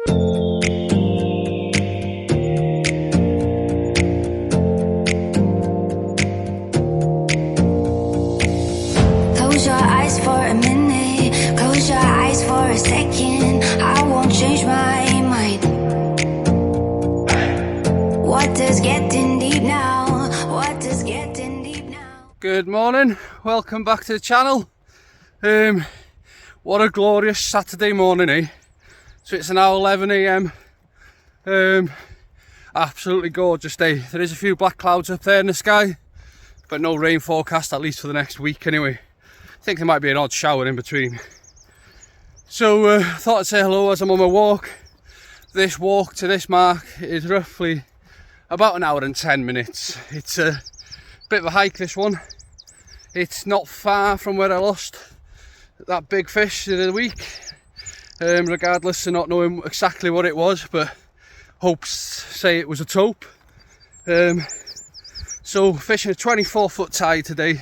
Close your eyes for a minute, close your eyes for a second. I won't change my mind. What does getting deep now? What does getting deep now? Good morning, welcome back to the channel. What a glorious Saturday morning, eh? So it's now 11 AM. Absolutely gorgeous day. There is a few black clouds up there in the sky, but no rain forecast, at least for the next week anyway. I think there might be an odd shower in between. So thought I'd say hello as I'm on my walk. This walk to this mark is roughly about an hour and 10 minutes. It's a bit of a hike, this one. It's not far from where I lost that big fish the other week, regardless of not knowing exactly what it was, but hopes say it was a taupe. So fishing a 24-foot tide today,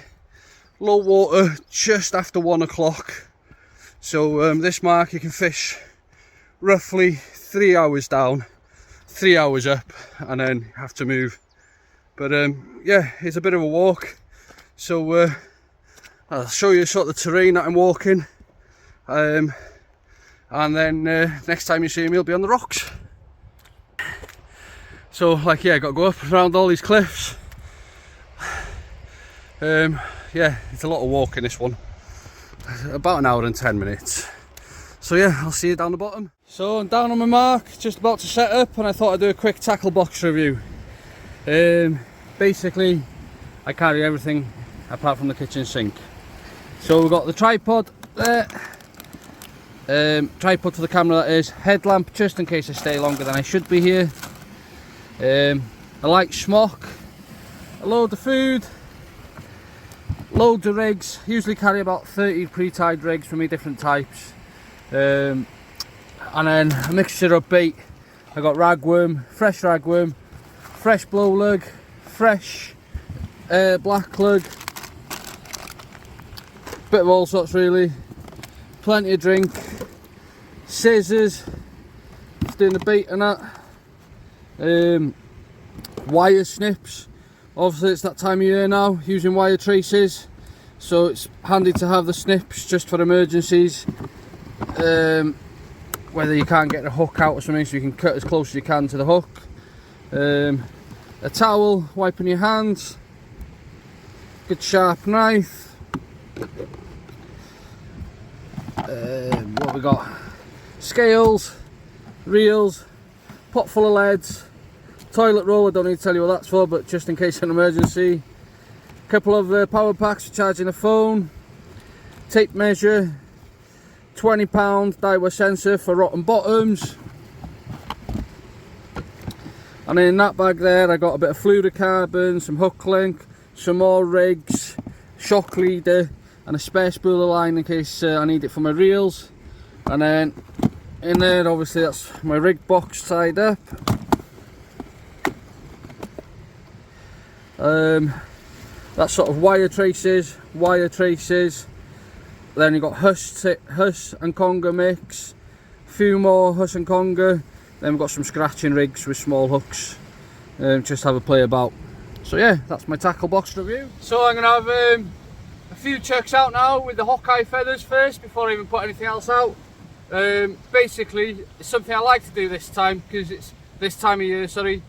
low water just after 1 o'clock. So this mark you can fish roughly 3 hours down, 3 hours up, and then have to move. But yeah, it's a bit of a walk. So I'll show you sort of the terrain that I'm walking, and then next time you see me, he'll be on the rocks. So like, yeah, got to go up around all these cliffs. Yeah, it's a lot of walking, this one. About an hour and 10 minutes. So yeah, I'll see you down the bottom. So I'm down on my mark, just about to set up, and I thought I'd do a quick tackle box review. Basically, I carry everything apart from the kitchen sink. So we've got the tripod there, tripod for the camera, that is, headlamp just in case I stay longer than I should be here, a light smock, a load of food, loads of rigs. Usually carry about 30 pre-tied rigs from me, different types, and then a mixture of bait. I got ragworm, fresh blow lug, fresh black lug, bit of all sorts really, plenty of drink, scissors, doing the bait and that, wire snips. Obviously it's that time of year now, using wire traces, so it's handy to have the snips just for emergencies, whether you can't get a hook out or something, so you can cut as close as you can to the hook. A towel, wiping your hands, good sharp knife. What we got? Scales, reels, pot full of leads, toilet roll. I don't need to tell you what that's for, but just in case of an emergency. A couple of power packs for charging the phone, tape measure, £20 Daiwa sensor for rotten bottoms. And in that bag there I got a bit of fluorocarbon, some hook link, some more rigs, shock leader, and a spare spool of line in case I need it for my reels. And then in there, obviously, that's my rig box tied up. That's sort of wire traces. Then you've got Huss and Conger mix, a few more Huss and Conger. Then we've got some scratching rigs with small hooks, just have a play about. So yeah, that's my tackle box review. So I'm going to have a few chucks out now with the Hawkeye feathers first, before I even put anything else out. Basically, it's something I like to do this time, because it's this time of year, sorry.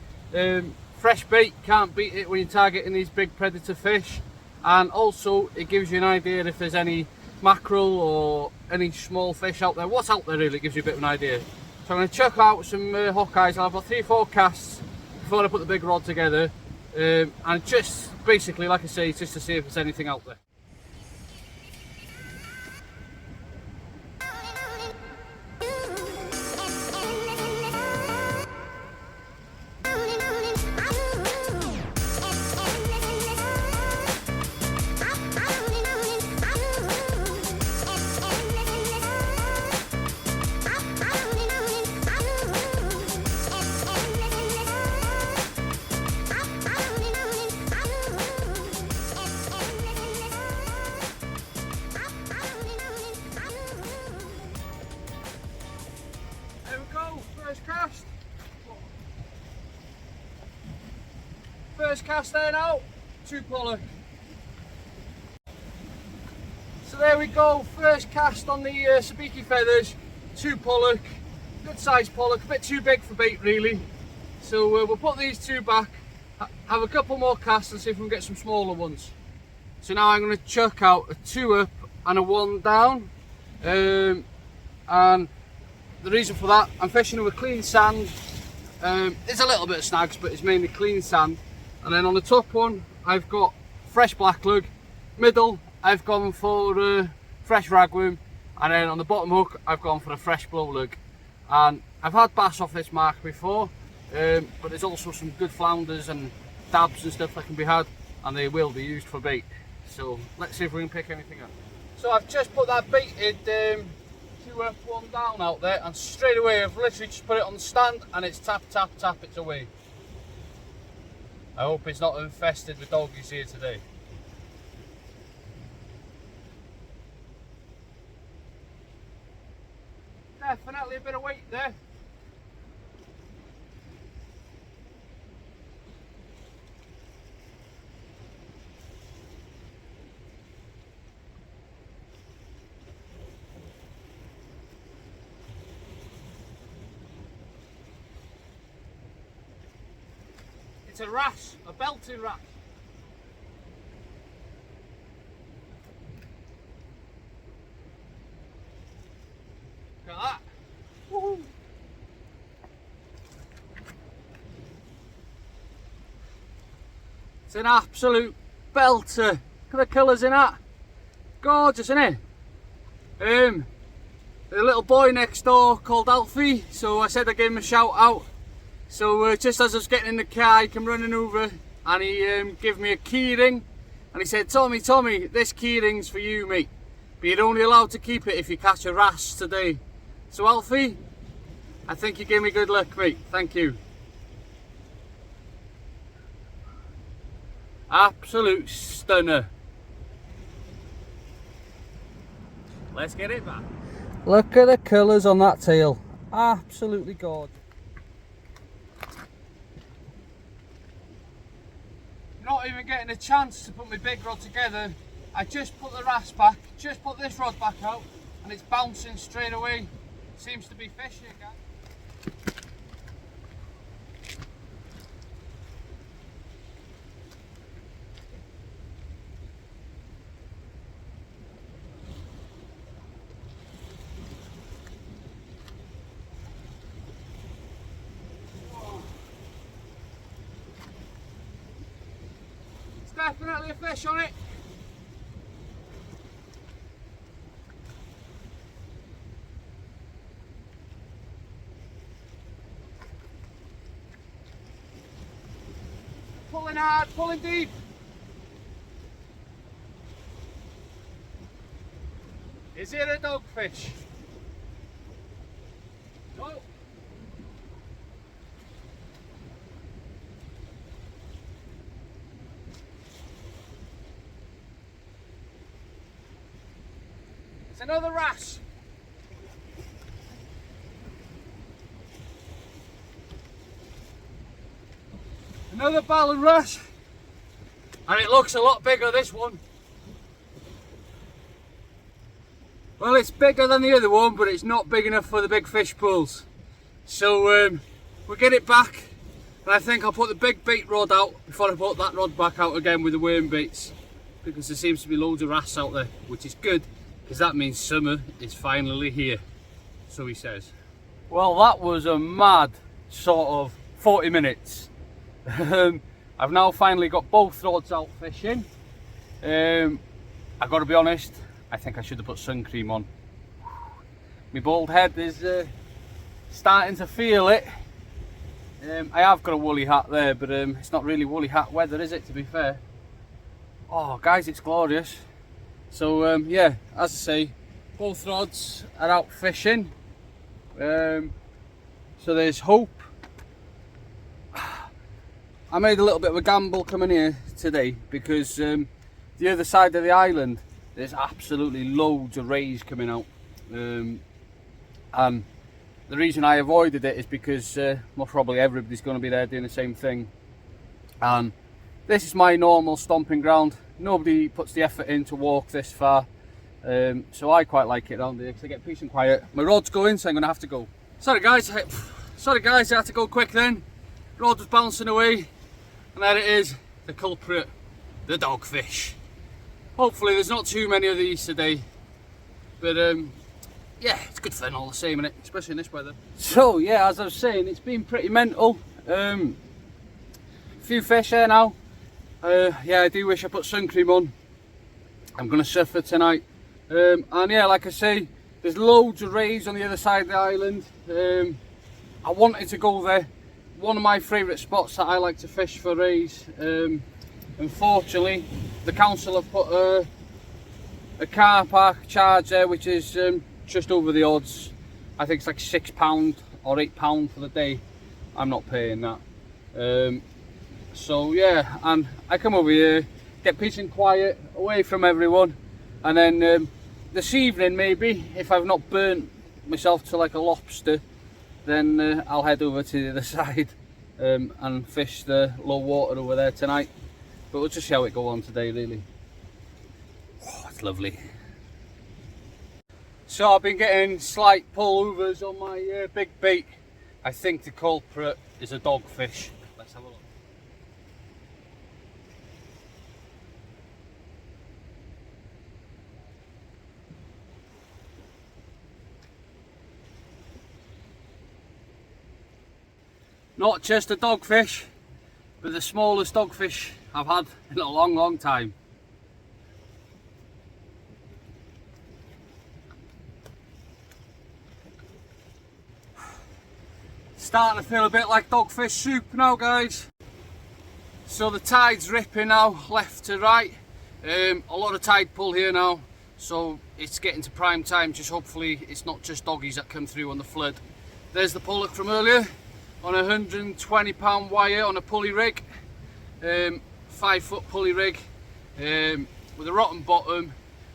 Fresh bait, can't beat it when you're targeting these big predator fish. And also, it gives you an idea if there's any mackerel or any small fish out there. What's out there really, gives you a bit of an idea. So I'm going to chuck out some Hawkeyes. I'll have about 3-4 casts before I put the big rod together. And just basically, like I say, just to see if there's anything out there. First cast. First cast there now, 2 pollock. So there we go, first cast on the sabiki feathers, 2 pollock, good sized pollock, a bit too big for bait really. So we'll put these 2 back, have a couple more casts and see if we can get some smaller ones. So now I'm going to chuck out a 2 up and a 1 down. And the reason for that, I'm fishing with clean sand. There's a little bit of snags, but it's mainly clean sand. And then on the top one, I've got fresh black lug. Middle, I've gone for fresh ragworm. And then on the bottom hook, I've gone for a fresh blow lug. And I've had bass off this mark before, but there's also some good flounders and dabs and stuff that can be had, and they will be used for bait. So let's see if we can pick anything up. So I've just put that baited 2 up, 1 down out there, and straight away I've literally just put it on the stand and it's tap, tap, tap, it's away. I hope it's not infested with doggies here today. Definitely a bit of weight there. It's a wrasse, a belting wrasse. Look at that. Woohoo. It's an absolute belter. Look at the colours in that. Gorgeous, isn't it? The little boy next door called Alfie, so I said I'd give him a shout out. So just as I was getting in the car, he came running over and he gave me a key ring, and he said, Tommy, this key ring's for you, mate, but you're only allowed to keep it if you catch a wrasse today. So Alfie, I think you gave me good luck, mate. Thank you. Absolute stunner. Let's get it back. Look at the colours on that tail. Absolutely gorgeous. Not even getting a chance to put my big rod together. I just put the wrasse back, just put this rod back out, and it's bouncing straight away. Seems to be fishing again. It's definitely a fish on it. Pulling hard, pulling deep. Is it a dogfish? No. It's another wrasse. Another ballon wrasse, and it looks a lot bigger, this one. Well, it's bigger than the other one, but it's not big enough for the big fish pools. So we'll get it back, and I think I'll put the big bait rod out before I put that rod back out again with the worm baits, because there seems to be loads of wrasse out there, which is good, because that means summer is finally here, so he says. Well, that was a mad sort of 40 minutes. I've now finally got both rods out fishing. I've got to be honest, I think I should have put sun cream on. My bald head is starting to feel it. I have got a woolly hat there, but it's not really woolly hat weather, is it, to be fair? Oh guys, it's glorious. So yeah, as I say, both rods are out fishing. So there's hope. I made a little bit of a gamble coming here today, because the other side of the island there's absolutely loads of rays coming out, and the reason I avoided it is because most probably everybody's going to be there doing the same thing, and this is my normal stomping ground. Nobody puts the effort in to walk this far, so I quite like it around here because I get peace and quiet. My rod's going, so I'm going to have to go. Sorry guys, I had to go quick then. Rod was bouncing away, and there it is, the culprit, the dogfish. Hopefully there's not too many of these today, but yeah, it's good fun all the same, innit? Especially in this weather. So yeah, as I was saying, it's been pretty mental. Few fish here now. Yeah, I do wish I put sun cream on. I'm gonna suffer tonight. And yeah, like I say, there's loads of rays on the other side of the island. I wanted to go there. One of my favourite spots that I like to fish for rays. Unfortunately, the council have put a car park charge there, which is just over the odds. I think it's like £6 or £8 for the day. I'm not paying that. So yeah, and I come over here, get peace and quiet, away from everyone, and then this evening maybe, if I've not burnt myself to like a lobster, then I'll head over to the other side and fish the low water over there tonight. But we'll just see how it goes on today, really. Oh, it's lovely. So I've been getting slight pullovers on my big bait. I think the culprit is a dogfish. Let's have a look. Not just a dogfish, but the smallest dogfish I've had in a long, long time. Starting to feel a bit like dogfish soup now, guys. So the tide's ripping now, left to right. A lot of tide pull here now, so it's getting to prime time. Just hopefully it's not just doggies that come through on the flood. There's the pollock from earlier on a £120 wire on a pulley rig, 5-foot pulley rig, with a rotten bottom,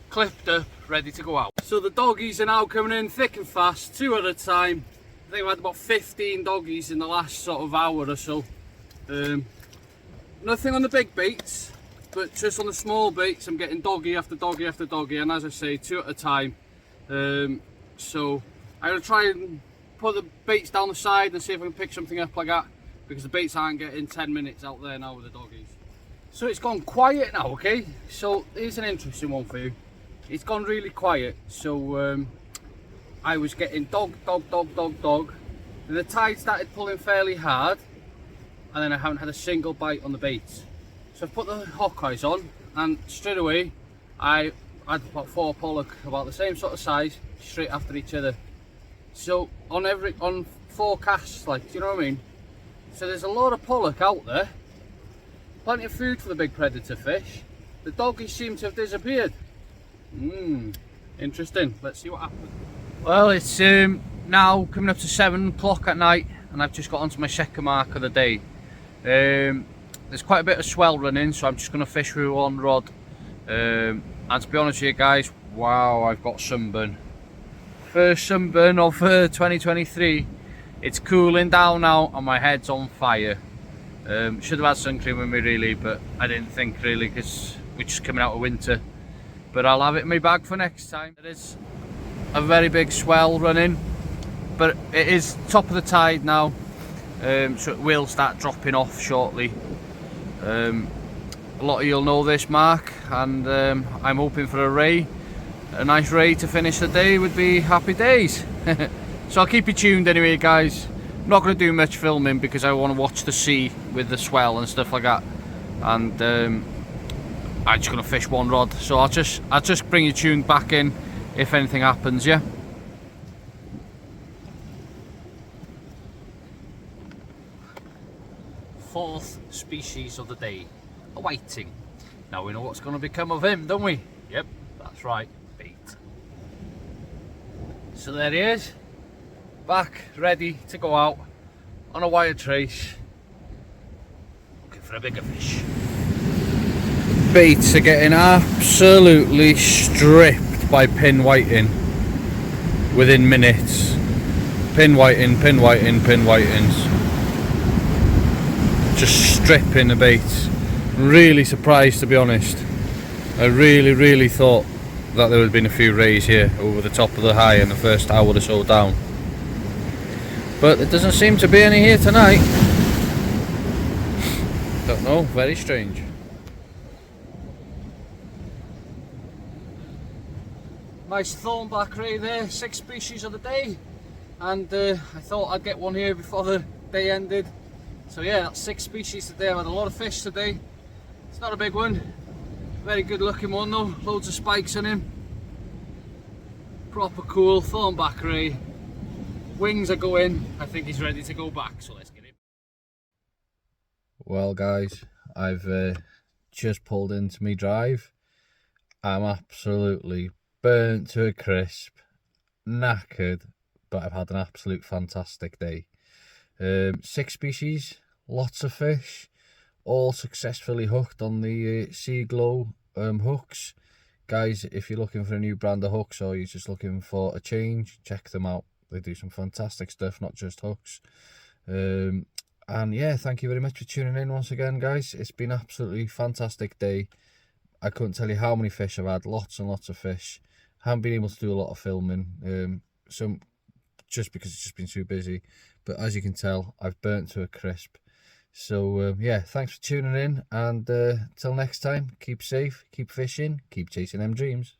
clipped up, ready to go out. So the doggies are now coming in thick and fast, 2 at a time. I think we had about 15 doggies in the last sort of hour or so. Nothing on the big baits, but just on the small baits I'm getting doggy after doggy after doggy, and as I say, 2 at a time. So I'm going to try and put the baits down the side and see if I can pick something up like that, because the baits aren't getting 10 minutes out there now with the doggies. So it's gone quiet now, okay? So here's an interesting one for you. It's gone really quiet. So I was getting dog, and the tide started pulling fairly hard, and then I haven't had a single bite on the baits. So I've put the Hawkeyes on, and straight away I had about 4 pollock about the same sort of size straight after each other. So on 4 casts, like, do you know what I mean? So there's a lot of pollock out there, plenty of food for the big predator fish. The doggies seem to have disappeared. Interesting. Let's see what happens. Well, it's now coming up to 7 o'clock at night, and I've just got onto my second mark of the day. There's quite a bit of swell running, so I'm just going to fish with 1 rod. And to be honest with you guys, wow, I've got sunburn. First sunburn of 2023. It's cooling down now and my head's on fire. Should have had sun cream with me really, but I didn't think really, because we're just coming out of winter. But I'll have it in my bag for next time. It is a very big swell running, but it is top of the tide now, so it will start dropping off shortly. A lot of you'll know this mark, and I'm hoping for a ray. A nice ray to finish the day would be happy days. So I'll keep you tuned anyway, guys. I'm not going to do much filming because I want to watch the sea with the swell and stuff like that, and I'm just going to fish 1 rod. So I'll just bring you tuned back in if anything happens, yeah. Fourth species of the day, a whiting. Now we know what's going to become of him, don't we? Yep, that's right. Bait. So there he is, back ready to go out on a wire trace, looking for a bigger fish. Baits are getting absolutely stripped by pin whiting within minutes. Pin whiting, pin whiting, pin whitings. Just stripping the bait. Really surprised, to be honest. I really thought that there would have been a few rays here over the top of the high in the first hour or so down. But there doesn't seem to be any here tonight. Don't know, very strange. Nice thornback ray there, 6 species of the day. And I thought I'd get one here before the day ended. So yeah, that's 6 species today. I've had a lot of fish today. It's not a big one. Very good looking one though, loads of spikes in him. Proper cool thornback ray. Wings are going. I think he's ready to go back, so let's get him. Well guys, I've just pulled into me drive. I'm absolutely burnt to a crisp, knackered, but I've had an absolute fantastic day. 6 species, lots of fish, all successfully hooked on the Sea Glow hooks. Guys, if you're looking for a new brand of hooks or you're just looking for a change, check them out. They do some fantastic stuff, not just hooks. And yeah, thank you very much for tuning in once again, guys. It's been an absolutely fantastic day. I couldn't tell you how many fish I've had, lots and lots of fish. Haven't been able to do a lot of filming, just because it's just been too busy. But as you can tell, I've burnt to a crisp. So yeah, thanks for tuning in, and till next time, keep safe, keep fishing, keep chasing them dreams.